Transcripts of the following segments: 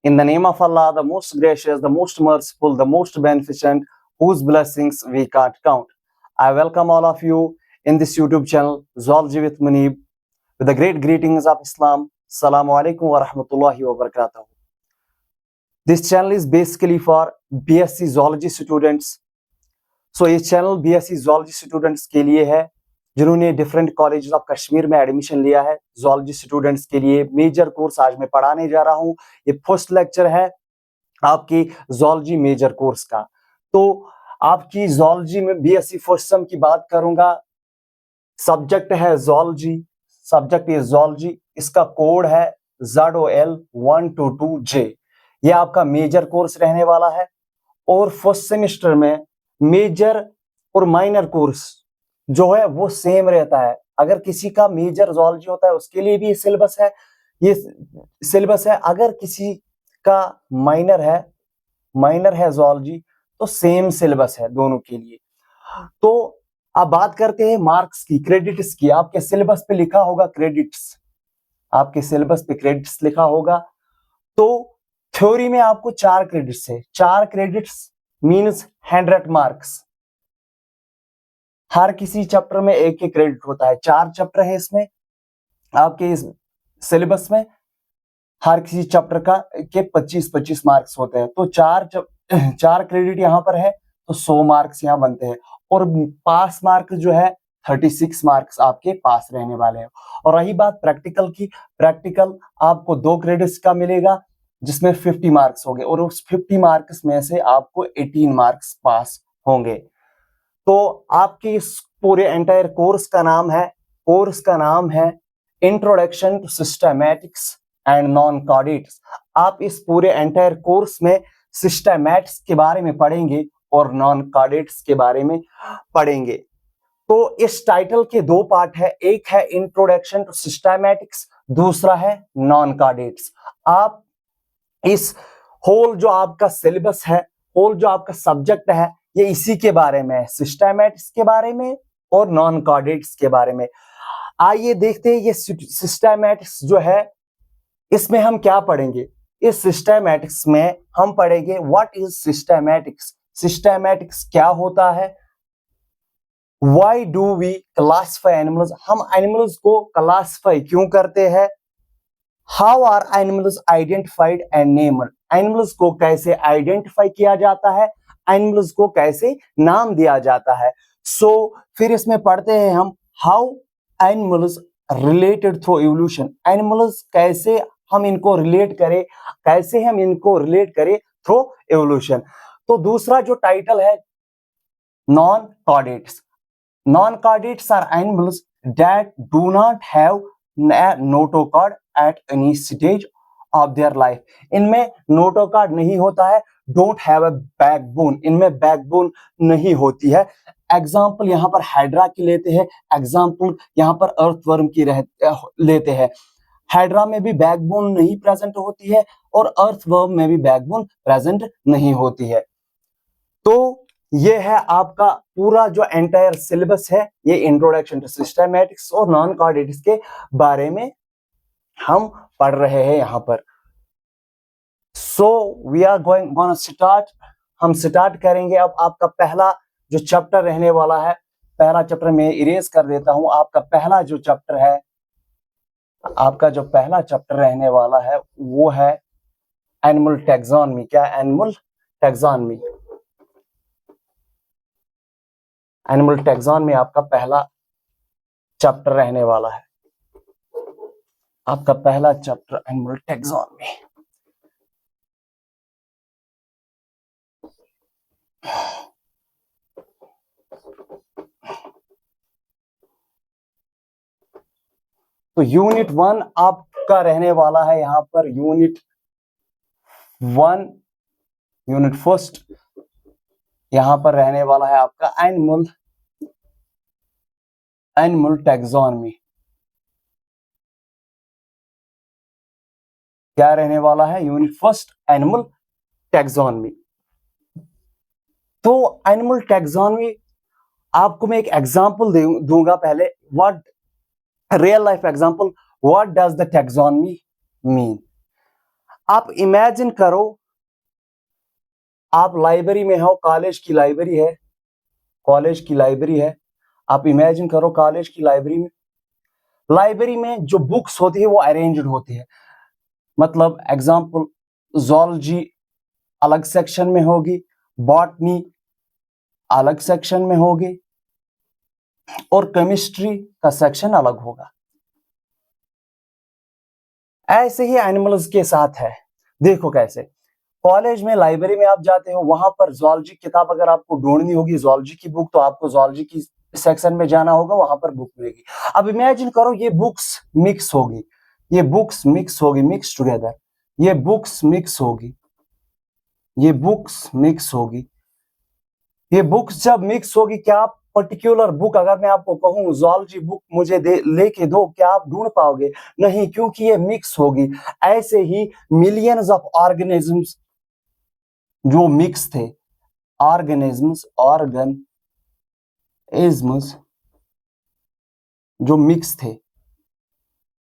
In the name of Allah, the most gracious, the most merciful, the most beneficent, whose blessings we can't count. I welcome all of you in this YouTube channel, Zoology with Munib, with the great greetings of Islam. Assalamu alaikum wa rahmatullahi wa barakatuh. This channel is basically for BSc Zoology students. So ये channel BSc Zoology students के लिए है जिन्होंने different college of Kashmir में admission लिया है। Zoology students के लिए मेजर कोर्स आज मैं पढ़ाने जा रहा हूँ। ये फर्स्ट लेक्चर है आपकी जोलॉजी मेजर कोर्स का। तो आपकी जोलॉजी में बीएससी फर्स्ट सेम की बात करूंगा। सब्जेक्ट है जोलॉजी, सब्जेक्ट इज जोलॉजी। इसका कोड है ZOL122J। ये आपका मेजर कोर्स रहने वाला है और फर्स्ट सेमेस्टर में मेजर और माइनर कोर्स जो है वो सेम रहता है। अगर किसी का मेजर जोलॉजी होता है उसके लिए भी ये सिलेबस है। अगर किसी का माइनर है जोलॉजी तो सेम सिलेबस है दोनों के लिए। तो अब बात करते हैं मार्क्स की, क्रेडिट्स की। आपके सिलेबस पे लिखा होगा क्रेडिट्स, आपके सिलेबस पे क्रेडिट्स लिखा होगा। तो थ्योरी में आपको 4 क्रेडिट्स है। 4 क्रेडिट्स मीन्स 100 मार्क्स। हर किसी चैप्टर में एक एक क्रेडिट होता है। 4 चैप्टर है इसमें आपके इस सिलेबस में। हर किसी चैप्टर का के 25-25 मार्क्स होते हैं। तो 4 क्रेडिट यहाँ पर है तो 100 मार्क्स यहाँ बनते हैं। और पास मार्क्स जो है 36 मार्क्स आपके पास रहने वाले हैं। और रही बात प्रैक्टिकल की, प्रैक्टिकल आपको 2 क्रेडिट्स का मिलेगा जिसमें 50 मार्क्स होंगे और उस 50 मार्क्स में से आपको 18 मार्क्स पास होंगे। तो आपके इस पूरे एंटायर कोर्स का नाम है introduction to systematics and non chordates. आप इस पूरे एंटायर कोर्स में सिस्टमैटिक्स के बारे में पढ़ेंगे और नॉन कॉर्डेट्स के बारे में पढ़ेंगे। तो इस टाइटल के 2 पार्ट है, एक है इंट्रोडक्शन टू सिस्टमैटिक्स, दूसरा है नॉन कॉर्डेट्स। आप इस होल जो आपका सिलेबस है, होल जो आपका सब्जेक्ट है, ये इसी के बारे में है, सिस्टमैटिक्स के बारे में और नॉन कॉर्डेट्स के बारे में। आइए देखते हैं ये सिस्टमैटिक्स जो है इसमें हम क्या पढ़ेंगे। इस सिस्टमैटिक्स में हम पढ़ेंगे व्हाट इज सिस्टमैटिक्स, सिस्टमैटिक्स क्या होता है, why do we classify animals, हम एनिमल्स को क्लासिफाई क्यों करते हैं, how are animals identified and named, animals को कैसे आइडेंटिफाई किया जाता है, एनिमल्स को कैसे नाम दिया जाता है। सो फिर इसमें पढ़ते हैं हम how animals related through evolution, animals कैसे हम इनको रिलेट करें थ्रू इवोल्यूशन। तो दूसरा जो टाइटल है non chordates. Non chordates are animals that do not have notochord at any stage of their life. इनमें नोटोकॉर्ड नहीं होता है, डोंट हैव अ बैकबोन, इनमें बैकबोन नहीं होती है। एग्जाम्पल यहाँ पर हाइड्रा की लेते हैं, एग्जाम्पल यहाँ पर अर्थवर्म की लेते हैं। हाइड्रा में भी बैकबोन नहीं प्रेजेंट होती है और अर्थवर्म में भी बैकबोन प्रेजेंट नहीं होती है। तो ये है आपका पूरा जो एंटायर सिलेबस है, ये इंट्रोडक्शन टू सिस्टमैटिक्स और नॉन कॉर्डेट्स के बारे में हम पढ़ रहे हैं यहाँ पर। So we are going start, हम स्टार्ट करेंगे। अब आपका पहला जो चैप्टर रहने वाला है, पहला चैप्टर मैं इरेज कर देता हूं। आपका पहला जो चैप्टर रहने वाला है वो है एनिमल टैक्सोनॉमी। क्या एनिमल टैक्सोनॉमी, एनिमल टैक्सोनॉमी आपका पहला चैप्टर रहने वाला है। आपका पहला चैप्टर एनिमल टैक्सोनॉमी। तो यूनिट 1 आपका रहने वाला है यहाँ पर, यूनिट फर्स्ट यहाँ पर रहने वाला है आपका एनिमल टैक्सोनॉमी। क्या रहने वाला है? Unit first animal taxonomy. तो एनिमल टैक्सोनॉमी आपको मैं एक एग्जांपल दूंगा पहले, what real life example, what does the taxonomy mean. आप इमेजिन करो, आप लाइब्रेरी में हो, कॉलेज की लाइब्रेरी है, कॉलेज की लाइब्रेरी है, आप इमेजिन करो कॉलेज की लाइब्रेरी में जो बुक्स होती है वो अरेंज्ड होती है, मतलब एग्जांपल ज़ूलॉजी अलग सेक्शन में होगी, बॉटनी अलग सेक्शन में होगी और केमिस्ट्री का सेक्शन अलग होगा। ऐसे ही एनिमल्स के साथ है। देखो कैसे, कॉलेज में लाइब्रेरी में आप जाते हो, वहां पर ज़ूलॉजी किताब अगर आपको ढूंढनी होगी, ज़ूलॉजी की बुक, तो आपको ज़ूलॉजी की सेक्शन में जाना होगा, वहां पर बुक मिलेगी। अब इमेजिन करो ये बुक्स मिक्स होगी, ये बुक्स मिक्स होगी, मिक्स टुगेदर, ये बुक्स मिक्स होगी, ये बुक्स मिक्स होगी, ये बुक्स जब मिक्स होगी, क्या आप पर्टिकुलर बुक, अगर मैं आपको कहूं ज़ूलॉजी बुक मुझे लेके दो, क्या आप ढूंढ पाओगे? नहीं, क्योंकि ये मिक्स होगी। ऐसे ही मिलियंस ऑफ ऑर्गेनिजम्स जो मिक्स थे, ऑर्गेनिजम्स जो मिक्स थे,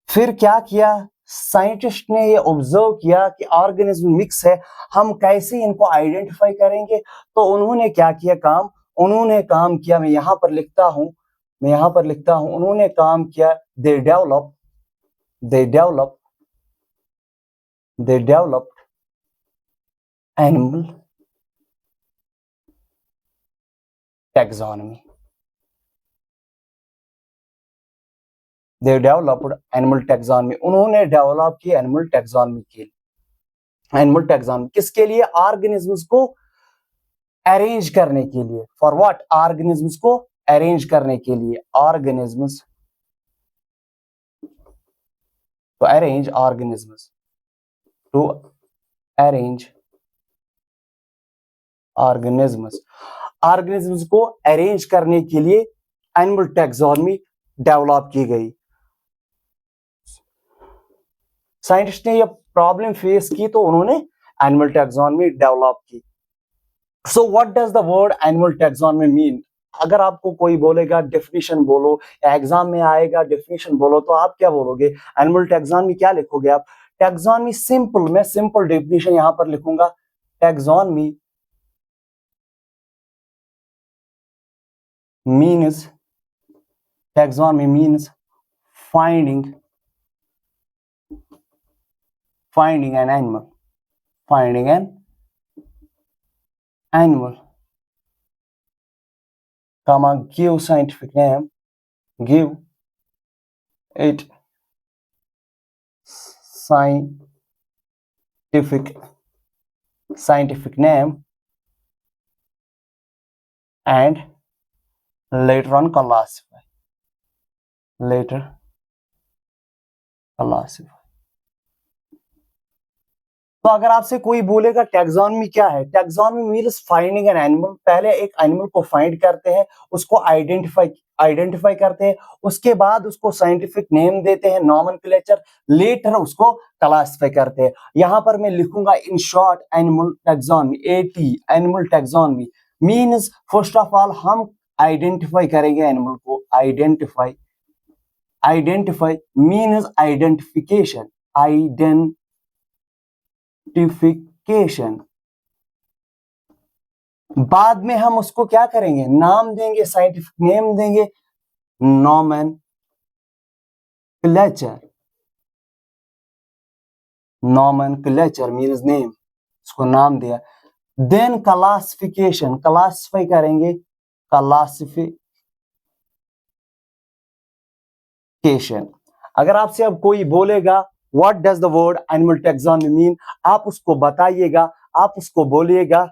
फिर क्या किया साइंटिस्ट ने, ये ऑब्जर्व किया कि ऑर्गेनिज्म मिक्स है, हम कैसे इनको आइडेंटिफाई करेंगे? तो उन्होंने क्या किया काम, उन्होंने काम किया, मैं यहां पर लिखता हूं, उन्होंने काम किया, दे डेवलप्ड एनिमल टैक्सोनॉमी, उन्होंने डेवलप की एनिमल टैक्सोनॉमी किसके लिए? ऑर्गेनिजम्स को अरेंज करने के लिए। For what? ऑर्गेनिजम्स को अरेंज करने के लिए, organisms to arrange organisms, to arrange organisms को अरेंज करने के लिए एनिमल टैक्सोनॉमी डेवलप की गई। साइंटिस्ट ने ये प्रॉब्लम फेस की तो उन्होंने एनिमल टैक्सोनॉमी डेवलप की। So what does the word animal taxonomy mean? अगर आपको कोई बोलेगा डेफिनेशन बोलो, या एग्जाम में आएगा डेफिनेशन बोलो, तो आप क्या बोलोगे? एनिमल टैक्सोनॉमी क्या लिखोगे आप? टैक्सोनॉमी सिंपल, मैं सिंपल डेफिनेशन यहां पर लिखूंगा, taxonomy means finding an animal, comma, give scientific name, give it scientific name, and later on classify. तो अगर आपसे कोई बोलेगा टैक्सोनॉमी क्या है, taxonomy means finding an animal, पहले एक एनिमल को फाइंड करते हैं, उसको आइडेंटिफाई करते हैं, उसके बाद उसको साइंटिफिक नेम देते हैं, नॉमेनक्लेचर, लेटर उसको क्लासिफाई करते हैं। यहां पर मैं लिखूंगा in short animal taxonomy, eighty, animal taxonomy means first of all हम आइडेंटिफाई करेंगे एनिमल को, आइडेंटिफाई मींस आइडेंटिफिकेशन, बाद में हम उसको क्या करेंगे? नाम देंगे, साइंटिफिक नेम देंगे, नॉमेनक्लेचर मींस नेम, उसको नाम दिया। देन क्लासिफाई करेंगे, क्लासिफिकेशन। अगर आपसे अब कोई बोलेगा what does the word animal taxonomy mean, आप उसको बताइएगा, आप उसको बोलिएगा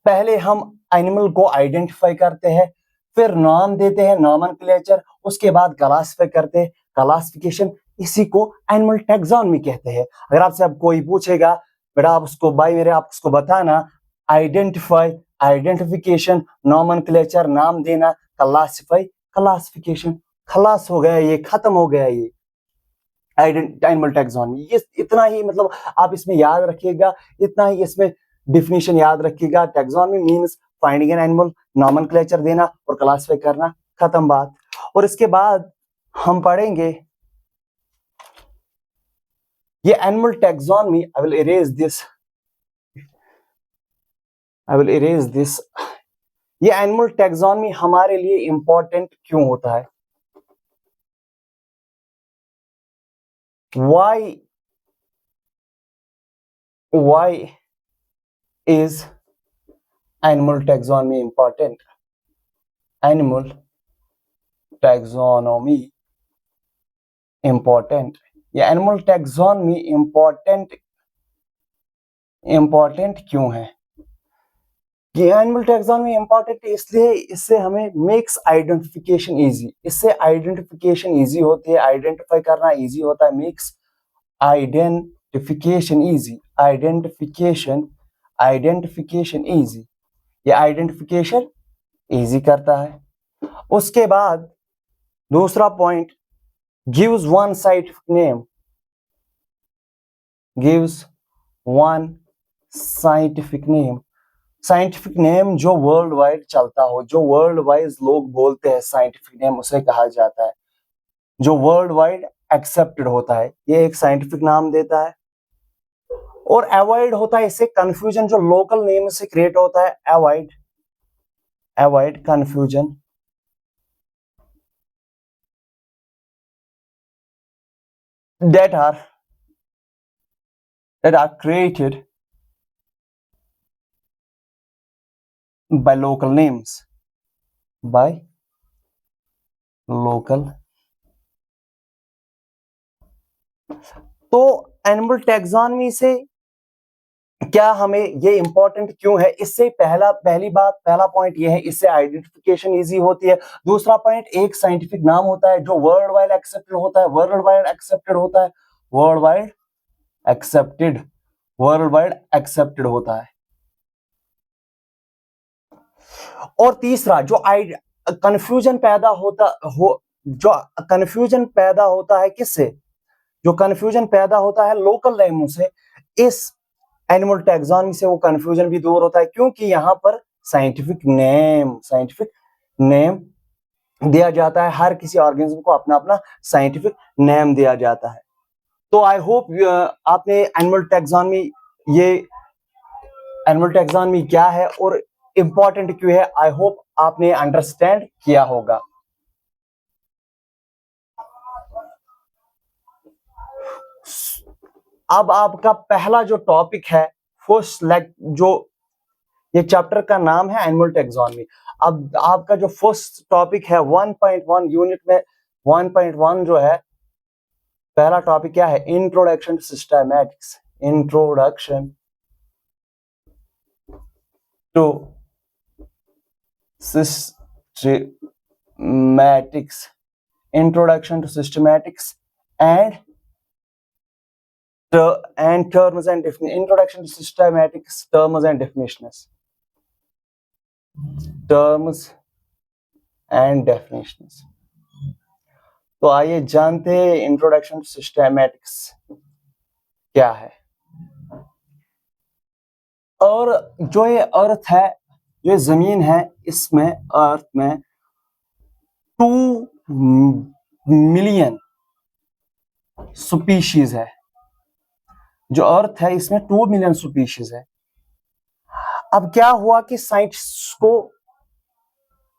पहले हम एनिमल को आइडेंटिफाई करते हैं, फिर नाम देते हैं, नॉमेनक्लेचर, उसके बाद क्लासिफाई करते हैं, क्लासिफिकेशन, इसी को एनिमल टैक्सोनॉमी कहते हैं। अगर आपसे अब कोई पूछेगा बेटा आप उसको आप उसको बताना, आइडेंटिफिकेशन, नॉमेनक्लेचर, नाम देना, क्लासिफाई, क्लासिफिकेशन, खलास हो गया, ये खत्म हो गया, ये एनिमल टैक्सोनॉमी। ये इतना ही, मतलब आप इसमें याद रखिएगा, इतना ही इसमें डिफिनीशन याद रखिएगा। Taxonomy means finding an animal, nomenclature देना और क्लासिफाई करना, खत्म बात। और इसके बाद हम पढ़ेंगे ये animal taxonomy, I will erase this, ये एनिमल टैक्सोनॉमी हमारे लिए इंपॉर्टेंट क्यों होता है? why is animal taxonomy important? Animal taxonomy important, ये एनिमल टैक्सोनॉमी इंपॉर्टेंट क्यों है? ये एनिमल टैक्सोनॉमी इंपॉर्टेंट इसलिए, इससे हमें मेक्स आइडेंटिफिकेशन इजी, इससे आइडेंटिफिकेशन इजी होती है, आइडेंटिफाई करना इजी होता है, makes identification easy, identification easy, ये आइडेंटिफिकेशन इजी करता है। उसके बाद दूसरा point, gives one scientific name, scientific name जो वर्ल्ड वाइड चलता हो, जो वर्ल्ड वाइड लोग बोलते हैं साइंटिफिक नेम, उसे कहा जाता है, जो वर्ल्ड वाइड एक्सेप्टेड होता है, ये एक साइंटिफिक नाम देता है। और अवॉइड होता है इससे कंफ्यूजन, जो लोकल नेम से क्रिएट होता है, avoid confusion, that are created by local names, by local। तो एनिमल टैक्सोनॉमी से क्या हमें ये इंपॉर्टेंट क्यों है? इससे पहला पॉइंट ये है, इससे आइडेंटिफिकेशन इजी होती है। दूसरा पॉइंट, एक साइंटिफिक नाम होता है जो वर्ल्ड वाइड एक्सेप्टेड होता है, वर्ल्ड वाइड एक्सेप्टेड होता है। और तीसरा, जो कंफ्यूजन पैदा होता है किससे? जो कंफ्यूजन पैदा होता है लोकल नेमों से, इस एनिमल टैक्सोनॉमी से वो कंफ्यूजन भी दूर होता है, क्योंकि यहाँ पर साइंटिफिक नेम दिया जाता है, हर किसी ऑर्गेनिज्म को अपना अपना साइंटिफिक नेम दिया जाता है। तो आई होप आपने एनिमल टैक्सोनॉमी क्या है और इंपॉर्टेंट क्यों है, आई होप आपने अंडरस्टैंड किया होगा। अब आपका पहला जो टॉपिक है, जो ये चैप्टर का नाम है एनिमल टैक्सोनॉमी। अब आपका जो फर्स्ट टॉपिक है 1.1 यूनिट में, 1.1 जो है पहला टॉपिक क्या है? Introduction to systematics, introduction to systematics and terms and definitions, introduction to systematics, terms and definitions, तो आइए जानते हैं इंट्रोडक्शन टू सिस्टमैटिक्स क्या है। और जो ये अर्थ है, जो ये जमीन है, इसमें अर्थ में 2 मिलियन स्पीशीज है। जो अर्थ है इसमें 2 मिलियन स्पीशीज है। अब क्या हुआ कि साइंटिस्ट को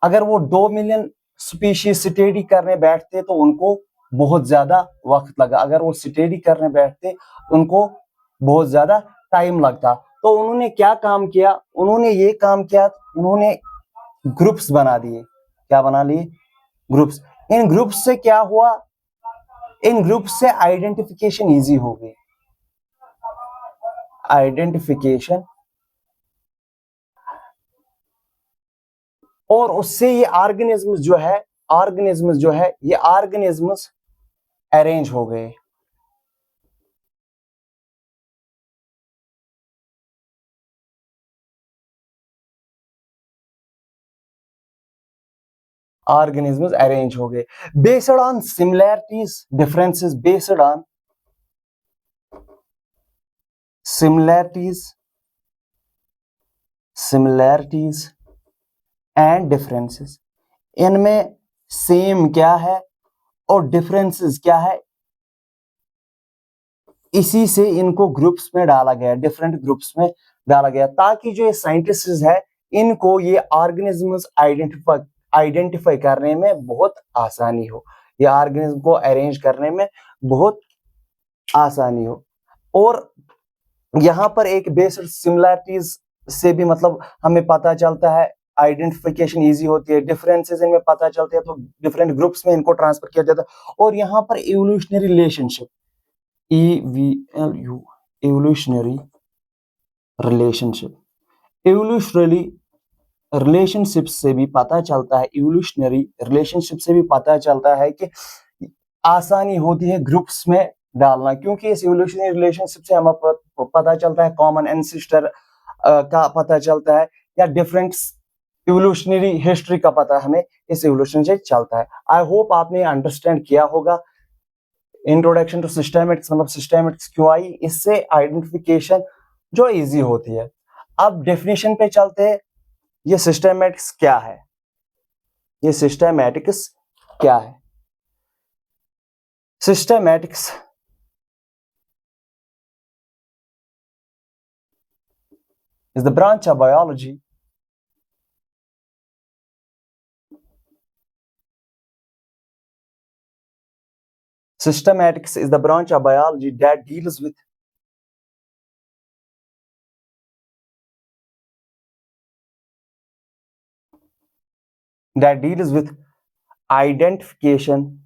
अगर वो 2 मिलियन स्पीशीज स्टडी करने बैठते तो उनको बहुत ज्यादा वक्त लगा, अगर वो स्टडी करने बैठते उनको बहुत ज्यादा टाइम लगता। तो उन्होंने क्या काम किया? उन्होंने ग्रुप्स बना दिए। क्या बना लिए? ग्रुप्स। इन ग्रुप्स से क्या हुआ? इन ग्रुप्स से आइडेंटिफिकेशन इजी हो गई, और उससे ये ऑर्गेनिज्म्स जो है ये ऑर्गेनिज्म्स अरेंज हो गए। ऑर्गेनिज्म्स अरेंज हो गए based on similarities, differences, based on similarities and differences. इनमें सेम क्या है और डिफरेंसेस क्या है, इसी से इनको ग्रुप्स में डाला गया, डिफरेंट ग्रुप्स में डाला गया, ताकि जो ये साइंटिस्ट है इनको ये ऑर्गेनिजम्स आइडेंटिफाई करने में बहुत आसानी हो, ये ऑर्गेनिज्म को अरेंज करने में बहुत आसानी हो। और यहाँ पर एक बेसिक सिमिलैरिटीज से भी मतलब हमें पता चलता है, आइडेंटिफिकेशन इजी होती है, डिफरेंसेस इनमें पता चलते हैं, तो डिफरेंट ग्रुप्स में इनको ट्रांसफर किया जाता है। और यहाँ पर evolutionary relationship, EVLU, evolutionary evolutionary relationship से भी पता चलता है, इवोल्यूशनरी रिलेशनशिप से भी पता चलता है कि आसानी होती है ग्रुप्स में डालना, क्योंकि इस इवोल्यूशनरी रिलेशनशिप से हमें पता चलता है कॉमन एंसेस्टर का पता चलता है, या डिफरेंट इवोल्यूशनरी हिस्ट्री का पता हमें इस इवोल्यूशन से चलता है। आई होप आपने अंडरस्टैंड किया होगा। इंट्रोडक्शन टू सिस्टेमेटिक्स मतलब सिस्टेमेटिक्स क्यों आई, इससे आइडेंटिफिकेशन जो इजी होती है। अब डेफिनेशन पे चलते हैं, ये सिस्टेमेटिक्स क्या है, ये सिस्टेमेटिक्स क्या है। Systematics is the branch of biology systematics is the branch of biology that deals with identification,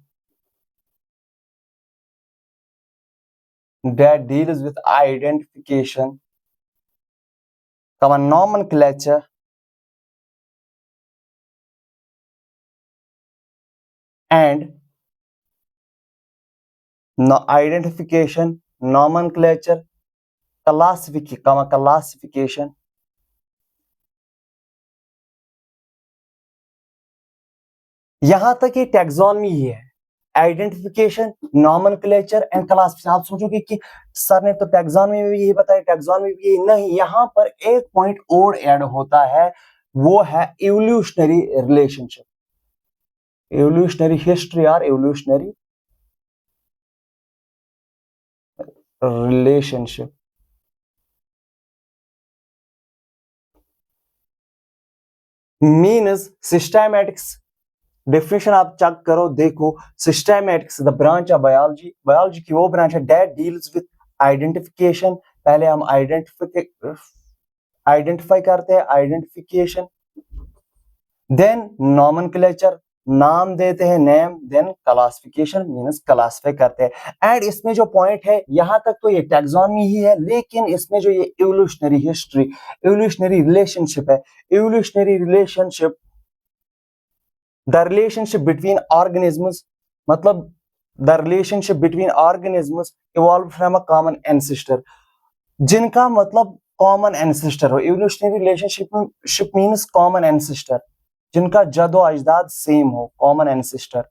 common nomenclature and identification, nomenclature, classification, यहां तक ये टैक्सोनॉमी ही है, आइडेंटिफिकेशन, नॉमेनक्लेचर एंड क्लासिफिकेशन। आप सोचोगे कि सर ने तो टैक्सोनॉमी में भी यही बताया, टैक्सोनॉमी में भी नहीं, यहां पर एक पॉइंट और ऐड होता है, वो है इवोल्यूशनरी रिलेशनशिप, इवोल्यूशनरी हिस्ट्री और evolutionary relationship. Means systematics definition आप चेक करो, देखो, systematics the branch of biology, biology की वो ब्रांच है दैट डील्स विद आइडेंटिफिकेशन, पहले हम आइडेंटिफाई करते हैं, आइडेंटिफिकेशन, देन नॉमेनक्लेचर, नाम देते हैं, name, then classification means classify करते हैं। एंड इसमें जो पॉइंट है, यहां तक तो ये टैक्सोनॉमी ही है, लेकिन इसमें जो ये इवोल्यूशनरी हिस्ट्री, इवोल्यूशनरी रिलेशनशिप है, evolutionary relationship, the relationship between organisms, मतलब the relationship between organisms evolve from a common ancestor, जिनका मतलब कॉमन एंसेस्टर हो। Evolutionary relationship means common ancestor, जिनका जदो अजदाद सेम हो, कॉमन एंसेस्टर,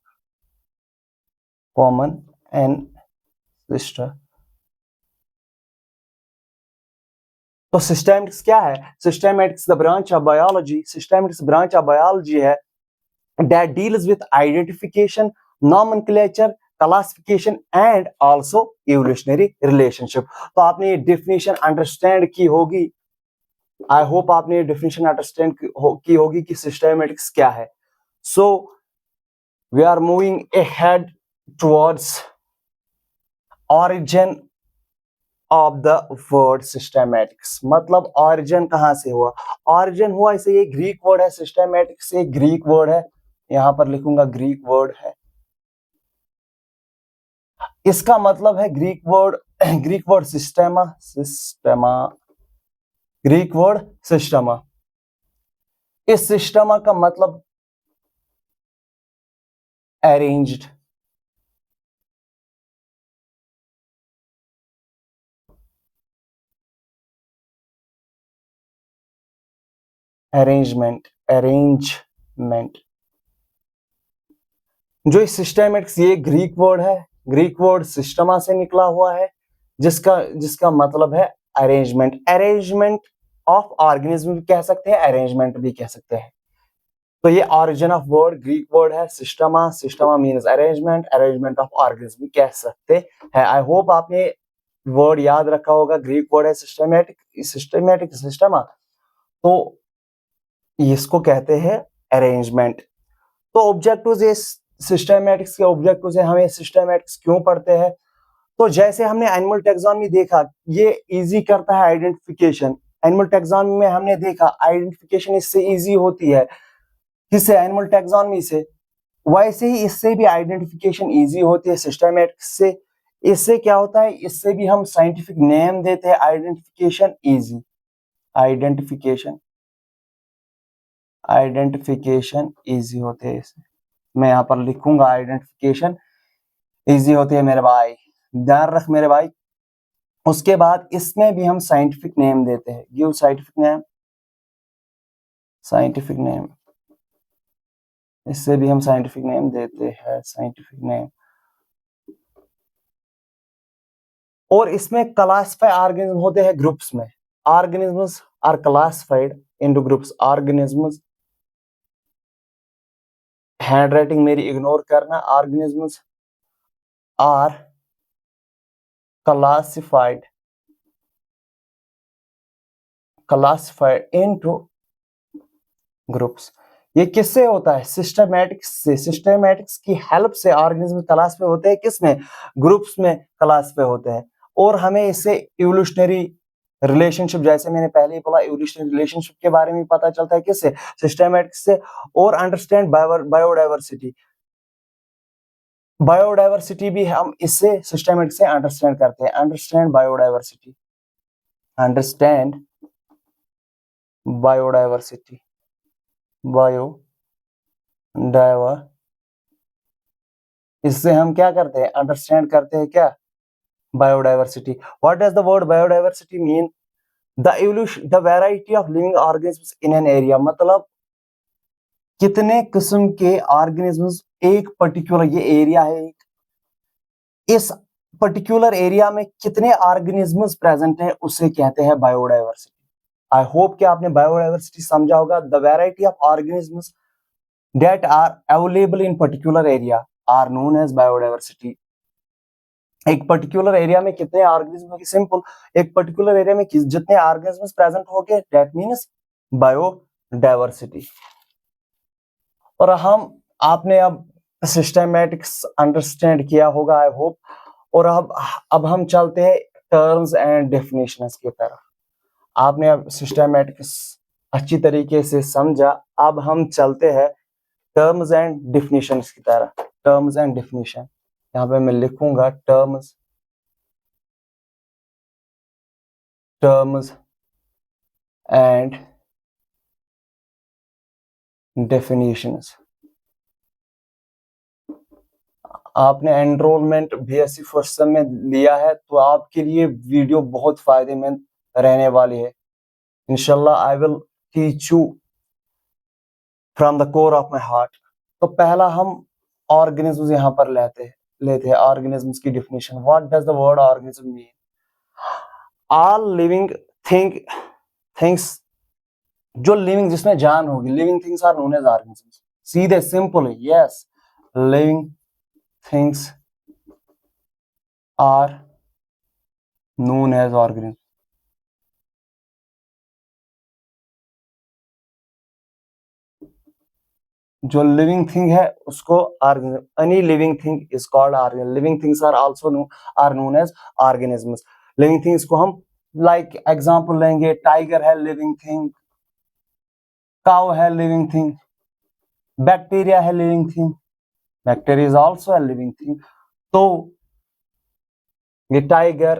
कॉमन एंसेस्टर। तो सिस्टेमेटिक्स क्या है? Systematics the branch of biology, systematics branch of biology है that deals with identification, nomenclature, classification and also evolutionary relationship। तो आपने ये डेफिनेशन अंडरस्टैंड की होगी, आई होप आपने ये डेफिनेशन अंडरस्टैंड की होगी कि सिस्टेमेटिक्स क्या है। So we are moving ahead towards origin of the word systematics, मतलब ऑरिजिन कहां से हुआ? ऑरिजिन हुआ इसे, ये ग्रीक वर्ड है, सिस्टेमेटिक्स से ग्रीक वर्ड है, यहां पर लिखूंगा ग्रीक वर्ड है, इसका मतलब है Greek word systema, Greek word systema. इस सिस्टमा का मतलब अरेंज्ड, अरेंजमेंट। जो सिस्टेमेटिक्स, ये ग्रीक वर्ड है, ग्रीक वर्ड सिस्टमा से निकला हुआ है, जिसका मतलब है अरेंजमेंट ऑफ ऑर्गेनिज्म भी कह सकते हैं, अरेंजमेंट भी कह सकते हैं। तो ये origin of word Greek word है systema means arrangement of organism भी कह सकते हैं। आई होप आपने वर्ड याद रखा होगा, ग्रीक वर्ड है सिस्टमेटिक, सिस्टमेटिक सिस्टम, तो इसको कहते हैं अरेंजमेंट। तो ऑब्जेक्टिव्स, ये सिस्टमैटिक्स के ऑब्जेक्टिव्स है। हमें सिस्टमैटिक्स क्यों पढ़ते हैं? तो जैसे हमने एनिमल टैक्सोनॉमी देखा, ये इजी करता है आइडेंटिफिकेशन। एनिमल टैक्सोनॉमी में हमने देखा आइडेंटिफिकेशन इससे इजी होती है, किससे? एनिमल टैक्सोनॉमी से। वैसे ही इससे भी आइडेंटिफिकेशन इजी होती है सिस्टमैटिक्स से। इससे क्या होता है? इससे भी हम साइंटिफिक नेम देते हैं, identification easy, identification identification easy होते हैं इससे। मैं यहाँ पर लिखूंगा आइडेंटिफिकेशन इजी होती है मेरे भाई, ध्यान रख मेरे भाई। उसके बाद इसमें भी हम साइंटिफिक नेम देते हैं, give scientific name, scientific name, इससे भी हम साइंटिफिक नेम देते हैं, साइंटिफिक नेम। और इसमें क्लासिफाई ऑर्गेनिज्म होते हैं ग्रुप्स में। Organisms are classified into groups. Organisms, handwriting मेरी इग्नोर करना। Organisms are classified into groups. ये किससे होता है? सिस्टमैटिक्स से। सिस्टमैटिक्स की हेल्प से ऑर्गेनिज्म क्लासिफाई होते हैं, किसमें? ग्रुप्स में क्लासिफाई होते हैं। और हमें इससे इवोल्यूशनरी रिलेशनशिप, जैसे मैंने पहले ही बोला, इवोल्यूशनरी रिलेशनशिप के बारे में पता चलता है, किससे? सिस्टमैटिक्स से। और अंडरस्टैंड बायोडाइवर्सिटी, बायोडाइवर्सिटी भी हम इससे सिस्टमैटिक्स से अंडरस्टैंड करते हैं। अंडरस्टैंड बायोडाइवर्सिटी, अंडरस्टैंड बायोडाइवर्सिटी, बायोडाइवर, इससे हम क्या करते हैं? अंडरस्टैंड करते हैं क्या? Biodiversity. What does the word biodiversity mean? The evolution, the variety of living organisms in an area. मतलब कितने किस्म के ऑर्गेनिजम्स एक पर्टिकुलर, ये एरिया है, इस पर्टिकुलर एरिया में कितने ऑर्गेनिजम्स प्रेजेंट है, उसे कहते हैं बायोडाइवर्सिटी। आई होप कि आपने बायोडाइवर्सिटी समझा होगा। The variety of organisms that are available in particular area are known as biodiversity। एक पर्टिकुलर एरिया में कितने ऑर्गेनिज्म की, सिंपल, एक पर्टिकुलर एरिया में जितने ऑर्गेनिजम्स प्रेजेंट हो गए, दैट मींस बायोडाइवर्सिटी। और हम, आपने अब सिस्टमैटिक्स अंडरस्टैंड किया होगा आई होप। और अब हम चलते हैं टर्म्स एंड डेफिनेशंस की तरफ। आपने अब सिस्टमैटिक्स अच्छी तरीके से समझा, अब हम चलते हैं टर्म्स एंड डिफिनेशंस की तरह। टर्म्स एंड डिफिनेशन, यहाँ पे मैं लिखूंगा टर्म्स एंड डेफिनेशंस। आपने एनरोलमेंट बीएससी फर्स्ट सेम में लिया है, तो आपके लिए वीडियो बहुत फायदेमंद रहने वाली है। इंशाल्लाह I will teach you from the core of my heart. तो पहला हम ऑर्गेनिज्म यहाँ पर लेते हैं ऑर्गेनिजम्स की definition. What does the word organism mean? All living things, जो लिविंग, जिसमें जान होगी, living things are known as organisms. सीधे सिंपल है, yes, living things are known as organism. जो लिविंग थिंग है उसको organism, any living thing is called organism. Living things are also are known as organisms. Living things को हम like example लेंगे, tiger है living thing, cow है living thing, bacteria है living thing, bacteria is also a living thing. तो ये tiger,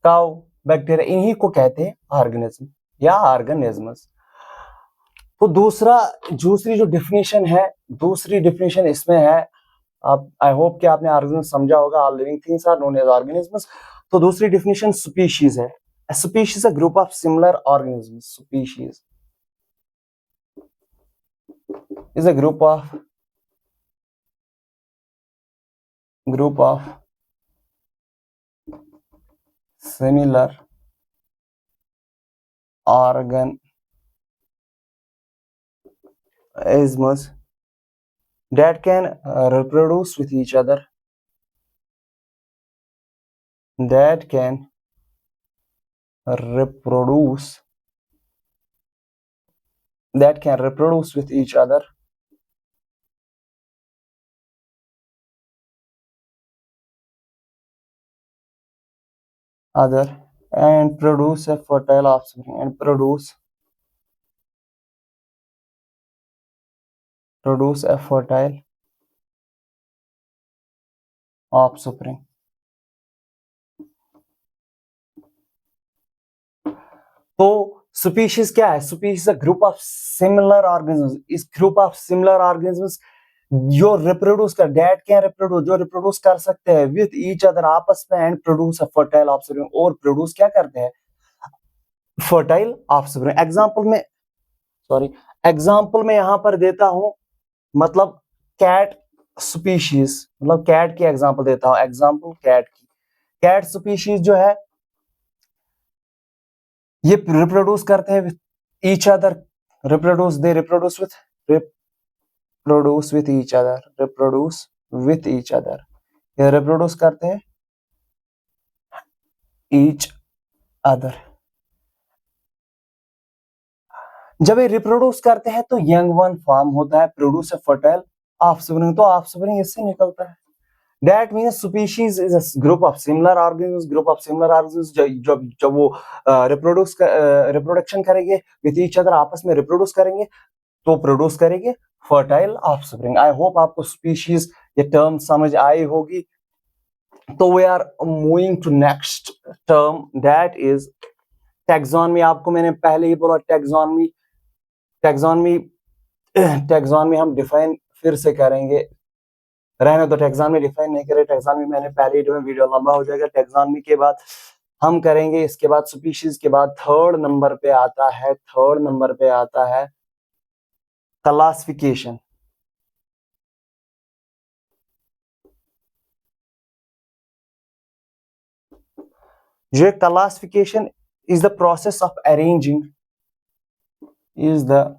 cow, bacteria, इन्हीं को कहते हैं ऑर्गेनिज्म या ऑर्गेनिजम्स। तो दूसरी जो डेफिनेशन है, दूसरी डेफिनेशन इसमें है, आप, आई होप कि आपने ऑर्गेनिज्म समझा होगा, all living things are known as organisms. तो दूसरी डेफिनेशन स्पीशीज है। A species is a group of similar organisms. Species is a group of similar organisms that can reproduce with each other, that can reproduce that can reproduce with each other and produce a fertile offspring and produce a fertile offspring. तो species क्या है? Species a group of similar organisms. इस group of similar organisms जो reproduce कर, date क्या reproduce, जो reproduce कर सकते हैं विद ईच अदर आपस में and produce a fertile offspring, और प्रोड्यूस क्या करते हैं? Fertile offspring. एग्जांपल में यहां पर देता हूं, मतलब कैट स्पीशीज, मतलब कैट की एग्जांपल देता हूं. एग्जांपल कैट की. कैट स्पीशीज जो है ये रिप्रोड्यूस करते हैं with each other. Reproduce with each other. ये रिप्रोड्यूस करते हैं ईच अदर. जब ये रिप्रोड्यूस करते हैं तो यंग वन फॉर्म होता है, प्रोड्यूस अ फर्टाइल ऑफस्प्रिंग. तो ऑफस्प्रिंग इससे निकलता है. That means species is a group of similar organisms. जब वो रिप्रोडक्शन करेंगे विथ ईच अदर, आपस में रिप्रोड्यूस करेंगे तो प्रोड्यूस करेंगे फर्टाइल ऑफस्प्रिंग. आई होप आपको स्पीशीज ये टर्म समझ आई होगी. तो we are moving to next term, that is taxonomy. आपको मैंने पहले ही बोला टैक्सोनॉमी हम डिफाइन फिर से करेंगे. रहने तो टैक्सोनॉमी डिफाइन नहीं करे. टैक्सोनॉमी मैंने पहले ही, वीडियो लंबा हो जाएगा. टैक्सोनॉमी के बाद हम करेंगे, इसके बाद स्पीशीज के बाद थर्ड नंबर पे आता है क्लासिफिकेशन. जो classification is the process of arranging is the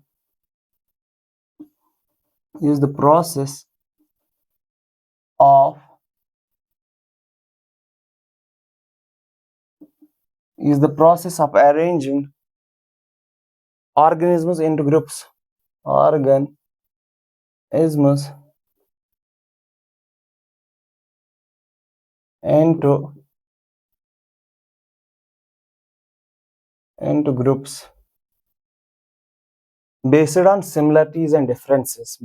process of arranging organisms into groups. Organisms into groups based on similarities and differences.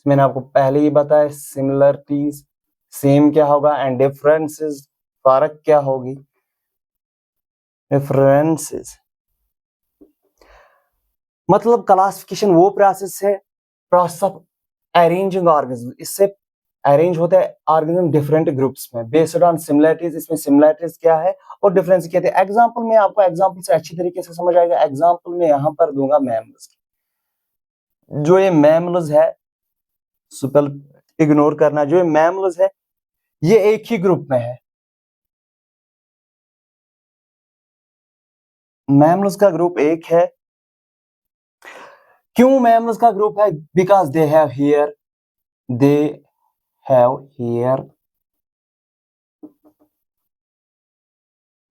मैंने आपको पहले ही बताया, सिमिलरिटीज सेम क्या होगा एंड डिफरेंसेस फर्क क्या होगी. डिफरेंसेस मतलब क्लासिफिकेशन वो प्रोसेस है, प्रोसेस ऑफ अरेंजिंग ऑर्गेनिज्म. इससे अरेंज होता है ऑर्गेनिज्म डिफरेंट ग्रुप्स में बेस्ड ऑन सिमिलरिटीज. इसमें सिमिलरिटीज क्या है और डिफरेंस क्या है. एग्जांपल में आपको एग्जांपल से अच्छी तरीके से समझ आएगा. एग्जांपल में यहां पर दूंगा मैमल्स. जो ये मैमल्स है, सुपर इग्नोर करना. जो ये मैमल्स है ये एक ही ग्रुप में है. मैमल्स का ग्रुप एक है. क्यों मैमल्स का ग्रुप है? Because they have here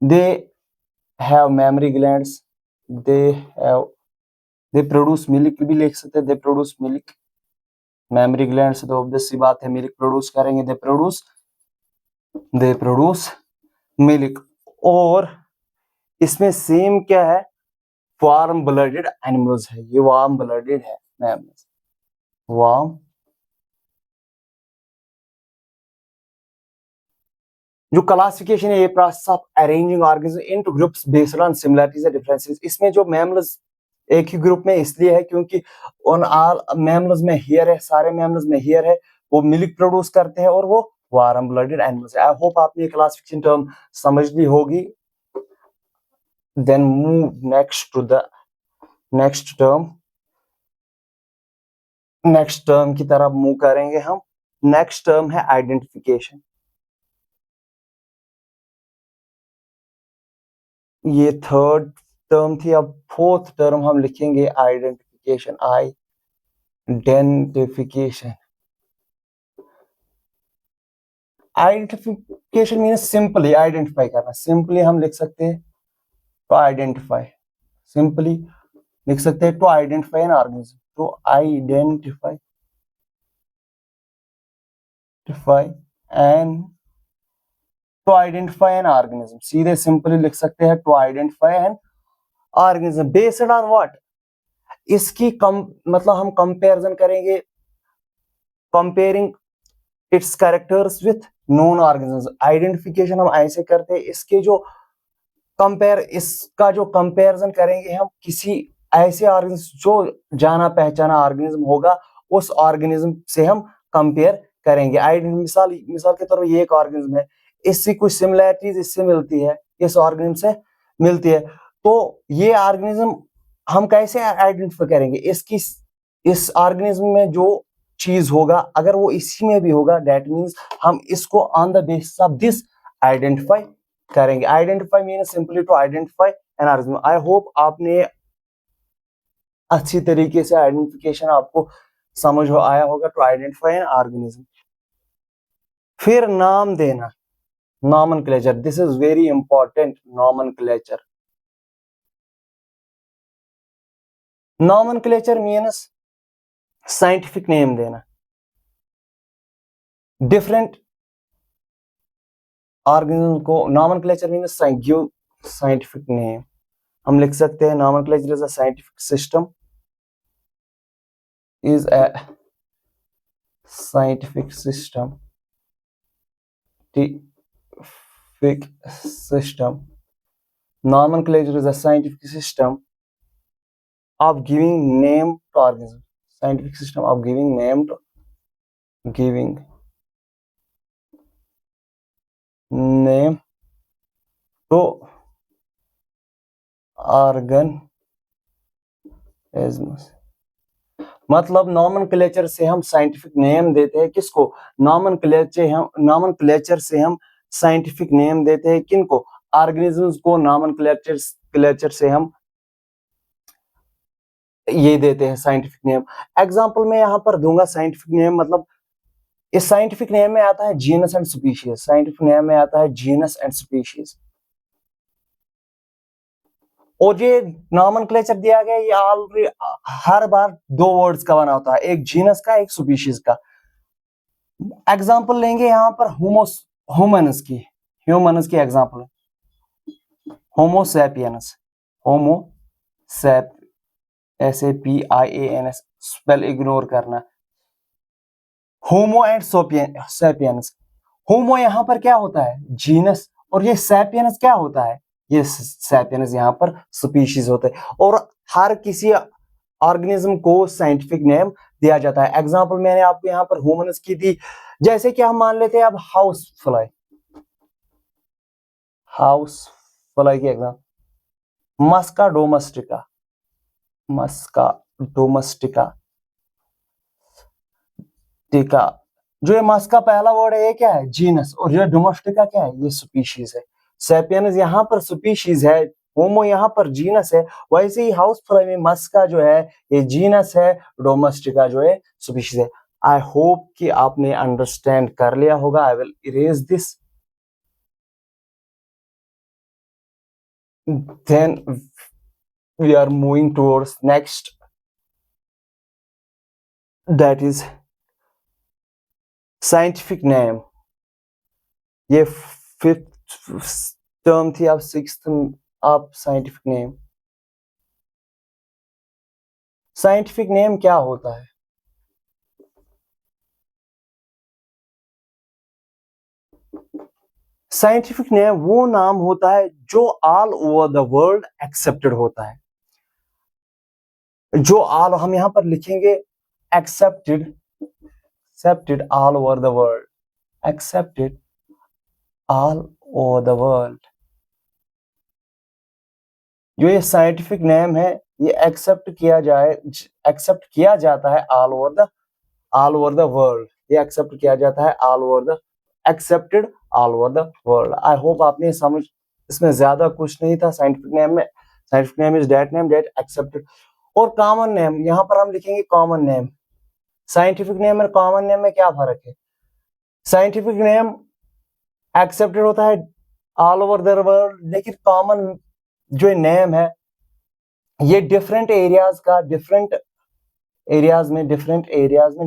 they have mammary glands, they produce milk भी लिख सकते हैं. they produce milk. mammary glands तो obvious सी बात है, मिल्क प्रोड्यूस करेंगे. they produce milk. और इसमें सेम क्या है? वार्म ब्लडेड एनिमल्स है. ये वार्म ब्लडेड है मैमल्स. जो क्लासिफिकेशन है ये process of arranging organism into groups based on similarities and differences. इसमें जो मैमल्स एक ही ग्रुप में इसलिए है क्योंकि ऑन ऑल मैमल्स में हेयर है, सारे मैमल्स में हेयर है, वो मिल्क प्रोड्यूस करते हैं और वो warm blooded animals. I hope आपने ये क्लासिफिकेशन टर्म समझ ली होगी. Then move next to the next term की तरफ मूव करेंगे हम. नेक्स्ट टर्म है आइडेंटिफिकेशन. ये थर्ड टर्म थी. अब फोर्थ टर्म हम लिखेंगे identification. Identification means simply identify करना। सिंपली हम लिख सकते हैं टू आइडेंटिफाई, सिंपली लिख सकते हैं to identify an organism, to identify an to identify an organism, सीधे सिंपली लिख सकते हैं to identify an organism based on what, इसकी मतलब हम कंपैरिजन करेंगे, comparing its characters with known organisms. Identification हम ऐसे करते हैं, इसके जो इसका जो कंपैरिजन करेंगे हम किसी ऐसे ऑर्गेनिज्म जो जाना पहचाना ऑर्गेनिज्म होगा, उस ऑर्गेनिज्म से हम कंपेयर करेंगे। मिसाल के तौर पर ये एक ऑर्गेनिज्म है, इससे कुछ सिमिलैरिटीज इससे मिलती है, इस ऑर्गेनिज्म से मिलती है, तो ये ऑर्गेनिज्म हम कैसे आइडेंटिफाई करेंगे, इसकी इस ऑर्गेनिज्म में जो चीज होगा अगर वो इसी में भी होगा, दैट मींस हम इसको on the basis of this identify करेंगे। Identify means simply to identify an organism. I hope आपने अच्छी तरीके से आइडेंटिफिकेशन आपको समझ हो आया होगा टू आइडेंटिफाई एन ऑर्गेनिज्म। फिर नाम देना, nomenclature, this is very important. Nomenclature, nomenclature means scientific name देना डिफरेंट ऑर्गेनिज्म को। Nomenclature means give scientific name. हम लिख सकते हैं nomenclature is a scientific system, is a scientific system nomenclature is a scientific system of giving name to organism, scientific system of giving name to organisms। मतलब nomenclature से हम scientific name देते हैं किसको, नॉमेनक्लेचर से हम साइंटिफिक नेम देते हैं किनको, ऑर्गेनिजम्स को। नॉमेनक्लेचर से हम ये देते हैं साइंटिफिक नेम। एग्जांपल मैं यहां पर दूंगा साइंटिफिक नेम, मतलब इस साइंटिफिक नेम में आता है genus and species, scientific name में आता है जीनस एंड स्पीशीज। और ये नॉमेनक्लेचर दिया गया, ये ऑलरेडी हर बार दो वर्ड्स का बना होता है, एक जीनस का एक स्पीशीज का। एग्जांपल लेंगे यहां पर ह्यूमन्स की example, Homo sapiens, SAPIANS, spell ignore करना, होमो एंड सैपियंस। होमो यहां पर क्या होता है, जीनस, और ये सैपियंस क्या होता है, ये सैपियंस यहां पर स्पीशीज होते हैं। और हर किसी ऑर्गेनिज्म को साइंटिफिक नेम दिया जाता है। एग्जांपल मैंने आपको यहां पर ह्यूमन्स की दी, जैसे कि हम मान लेते हैं अब हाउस फ्लाई की एग्जांपल, मस्का डोमेस्टिका, जो ये मस्का पहला वर्ड है ये क्या है, जीनस, और जो डोमेस्टिका क्या है, ये स्पीशीज है। सैपियंस यहाँ पर स्पीशीज है, होमो यहाँ पर जीनस है। वैसे ही हाउस फ्लाई में मस्का जो है ये जीनस है, डोमेस्टिका जो है स्पीशीज है। आई होप कि आपने अंडरस्टैंड कर लिया होगा। I will erase this, then we are moving towards next, that is scientific name। ये 5th टर्म थी, अब 6th आप साइंटिफिक नेम। साइंटिफिक नेम क्या होता है, साइंटिफिक नेम वो नाम होता है जो all over the world accepted होता है, जो ऑल, हम यहां पर लिखेंगे accepted all over the world, accepted all over the world. जो ये साइंटिफिक नेम है ये एक्सेप्ट किया जाता है ऑल ओवर द वर्ल्ड, ये एक्सेप्ट किया जाता है accepted all over the world. I hope आपने समझ, इसमें ज्यादा कुछ नहीं था साइंटिफिक नेम में। Scientific name is that name that accepted. और कॉमन नेम, यहां पर हम लिखेंगे कॉमन नेम। साइंटिफिक नेम और कॉमन नेम में क्या फर्क है, साइंटिफिक नेम एक्सेप्टेड होता है ऑल ओवर द वर्ल्ड, लेकिन कॉमन जो नेम है ये डिफरेंट एरियाज में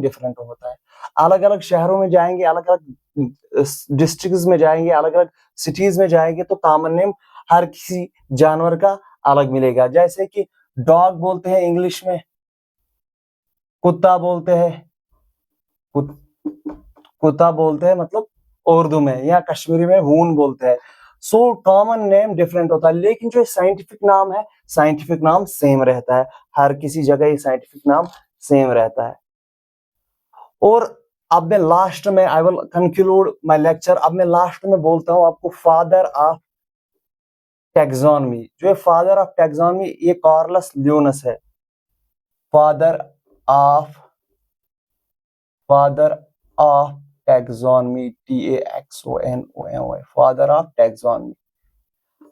डिफरेंट होता है। अलग अलग शहरों में जाएंगे, अलग अलग डिस्ट्रिक्ट्स में जाएंगे, अलग अलग सिटीज में जाएंगे तो कॉमन नेम हर किसी जानवर का अलग मिलेगा। जैसे कि डॉग बोलते हैं इंग्लिश में, कुत्ता बोलते हैं, कुत्ता बोलते हैं मतलब उर्दू में, या कश्मीरी में हून बोलते हैं। सो कॉमन नेम डिफरेंट होता है, लेकिन जो साइंटिफिक नाम है, साइंटिफिक नाम सेम रहता है। हर किसी जगह ये साइंटिफिक नाम सेम रहता है। और अब मैं लास्ट में, I will conclude my lecture, अब मैं लास्ट में बोलता हूं आपको फादर ऑफ टैक्सोनॉमी। जो फादर ऑफ टैक्सोनॉमी ये कार्लस ल्यूनस है। Father of taxonomy, TAXONOMY, father of taxonomy.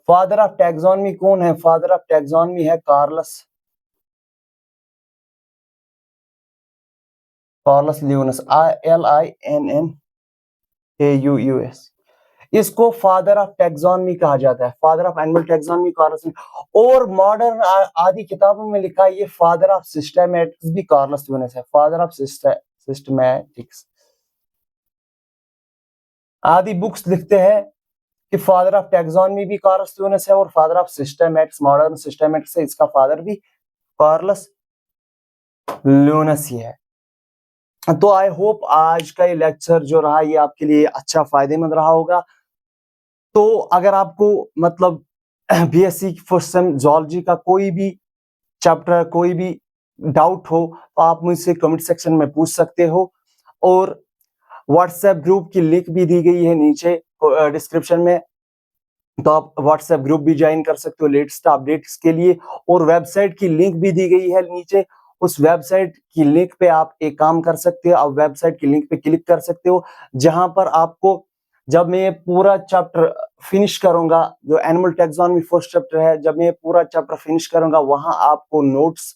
Father of taxonomy कौन है? फादर ऑफ टैक्सोनॉमी है कार्लस ल्यूनस, LINNAUS। इसको फादर ऑफ टैक्सोनॉमी कहा जाता है, father of animal taxonomy Carolus. और मॉडर्न आदि किताबों में लिखा है ये फादर ऑफ सिस्टमैटिक्स भी कार्लस ल्यूनस है। फादर ऑफ सिस्टमैटिक्स आदि बुक्स लिखते हैं कि फादर ऑफ टैक्सोनॉमी भी कार्लस ल्यूनस है, और father of systematics, modern systematics है, इसका फादर भी कार्लस ल्यूनस ही है। तो आई होप आज का ये लेक्चर जो रहा ये आपके लिए अच्छा फायदेमंद रहा होगा। तो अगर आपको मतलब BSc फर्स्ट सेम ज़ूलॉजी का कोई भी चैप्टर, कोई भी डाउट हो तो आप मुझसे कमेंट सेक्शन में पूछ सकते हो। और व्हाट्सएप ग्रुप की लिंक भी दी गई है नीचे डिस्क्रिप्शन में, तो आप व्हाट्सएप ग्रुप भी ज्वाइन कर सकते हो लेटेस्ट अपडेट्स के लिए। और वेबसाइट की लिंक भी दी गई है नीचे, उस वेबसाइट की लिंक पे आप एक काम कर सकते हो, आप वेबसाइट की लिंक पे क्लिक कर सकते हो, जहां पर आपको जब मैं ये पूरा चैप्टर फिनिश करूंगा, जो एनिमल टैक्सोनॉमी फर्स्ट चैप्टर है, जब मैं पूरा चैप्टर फिनिश करूंगा वहां आपको नोट्स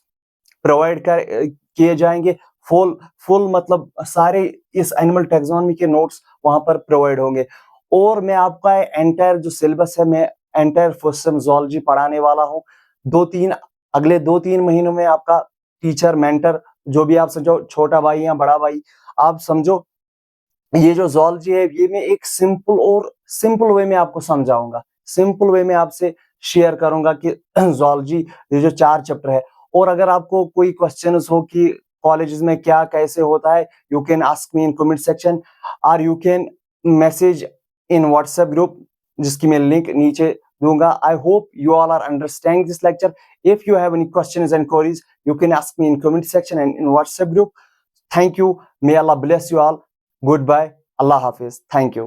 प्रोवाइड किए जाएंगे। फुल मतलब सारे इस एनिमल टैक्सोनॉमी के नोट्स वहां पर प्रोवाइड होंगे। और मैं आपका एंटायर जो सिलेबस है, मैं एंटायर फर्स्ट सेम ज़ूलॉजी पढ़ाने वाला हूँ। अगले 2-3 महीनों में आपका टीचर, मेंटर, जो भी आप समझो, छोटा भाई या बड़ा भाई आप समझो, ये जो ज़ूलॉजी है ये मैं एक सिंपल वे में आपको समझाऊंगा, सिंपल वे में आपसे शेयर करूंगा कि ज़ूलॉजी ये जो 4 चैप्टर है। और अगर आपको कोई क्वेश्चंस हो कि कॉलेजेस में क्या कैसे होता है, you can ask me in comment section, और you can message in WhatsApp group, जिसकी मैं लिंक नीचे दूंगा। I hope you all are understanding this lecture. If you have any questions and queries, you can ask me in comment section and in WhatsApp group. Thank you. May Allah bless you all. Goodbye. Allah Hafiz. Thank you.